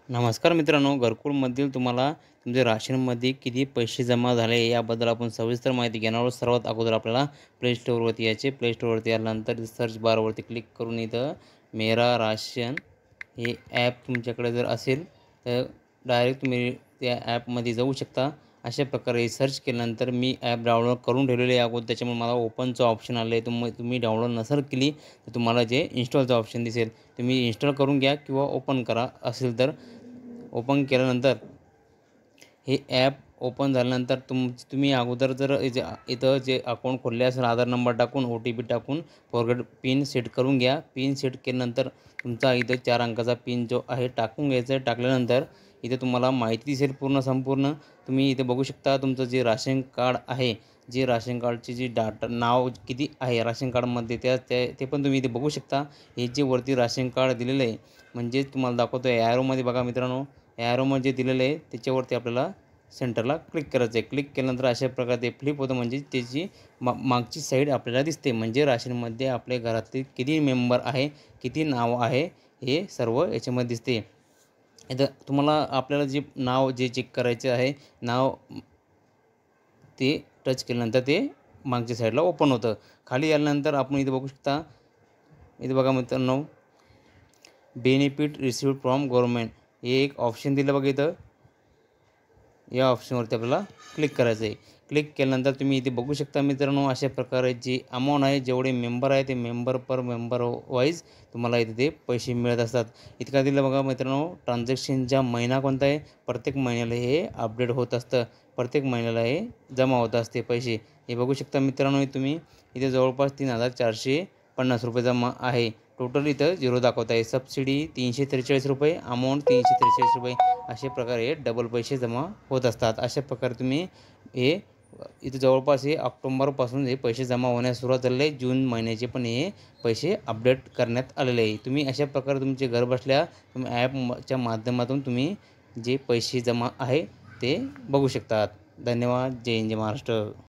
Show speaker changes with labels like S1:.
S1: नमस्कार मित्रांनो, घरकुलमधील तुम्हाला तुमच्या राशनमध्ये किती पैसे जमा झाले याबद्दल आपण सविस्तर माहिती घेणार आहोत. सर्वात अगोदर आपल्याला प्ले स्टोअरवरती यायचे. प्ले स्टोअरवरती आल्यानंतर सर्च बारवरती क्लिक करून इथं मेरा राशन हे ॲप तुमच्याकडे जर असेल तर डायरेक्ट तुम्ही त्या ॲपमध्ये जाऊ शकता. अशा प्रकारे सर्च केल्यानंतर मी ॲप डाउनलोड करून ठेवलेले आहे अगोदर, त्याच्यामुळे मला ओपनचं ऑप्शन आलं आहे. तुम्ही डाउनलोड नसेल केली तर तुम्हाला जे इन्स्टॉलचं ऑप्शन दिसेल, तुम्ही इन्स्टॉल करून घ्या किंवा ओपन करा. असेल तर ओपन केल्यानंतर हे ॲप ओपन झाल्यानंतर तुम्ही अगोदर जर इथं जे अकाउंट खोलले असेल आधार नंबर टाकून OTP टाकून फॉरगेट पिन सेट करून घ्या. पिन सेट केल्यानंतर तुमचा इथं 4 अंकाचा पिन जो आहे टाकून घ्यायचा आहे. टाकल्यानंतर इथे तुम्हाला माहिती दिसेल संपूर्ण. तुम्ही इथे बघू शकता तुमचं जे राशन कार्ड आहे, जे राशन कार्डची जी डाटा नाव किती आहे राशन कार्डमध्ये ते पण तुम्ही इथे बघू शकता. हे जे वरती राशन कार्ड दिलेलं आहे म्हणजे तुम्हाला दाखवतो आहे ॲरोमध्ये बघा मित्रांनो, ॲरोमध्ये जे दिलेलं आहे त्याच्यावरती आपल्याला सेंटरला क्लिक करायचं आहे. क्लिक केल्यानंतर अशा प्रकारे ते फ्लिप होतं म्हणजे त्याची मागची साईड आपल्याला दिसते. म्हणजे राशनमध्ये आपल्या घरातले किती मेंबर आहे, किती नाव आहे हे सर्व याच्यामध्ये दिसते. इथं तुम्हाला आपल्याला जे नाव चेक करायचे आहे, नाव ते टच केल्यानंतर ते मागच्या साईडला ओपन होतं. खाली आल्यानंतर आपण इथे बघू शकता, इथे बघा मित्रांनो, बेनिफिट रिसिव्ड फ्रॉम गव्हर्नमेंट हे एक ऑप्शन दिलं बघा इथं. या ऑप्शनवरती आपल्याला क्लिक करायचं आहे. क्लिक केल्यानंतर तुम्ही इथे बघू शकता मित्रांनो, अशा प्रकारे जी अमाऊंट आहे, जेवढे मेंबर आहे ते मेंबर पर मेंबर वाईज तुम्हाला इथे ते पैसे मिळत असतात. इतका दिलं बघा मित्रांनो. ट्रान्झॅक्शनचा महिना कोणता आहे, प्रत्येक महिन्याला हे अपडेट होत असतं. प्रत्येक महिन्याला हे जमा होत असते पैसे. हे बघू शकता मित्रांनो तुम्ही, इथे जवळपास 3,450 रुपये जमा आहे. टोटल इथं 0 दाखवत आहे. सबसिडी 343 रुपये, अमाऊंट 343 रुपये. अशा प्रकारे डबल पैसे जमा होत असतात. अशा प्रकारे तुम्ही हे इथे जवळपास हे ऑक्टोबरपासून हे पैसे जमा होण्यास सुरुवात झालेली आहे. जून महिन्याचे पण हे पैसे अपडेट करण्यात आलेले आहे. तुम्ही अशा प्रकारे तुमचे घरबसल्या तुम्ही ॲपच्या माध्यमातून तुम्ही जे पैसे जमा आहे ते बघू शकतात. धन्यवाद. जय हिंद, जय महाराष्ट्र.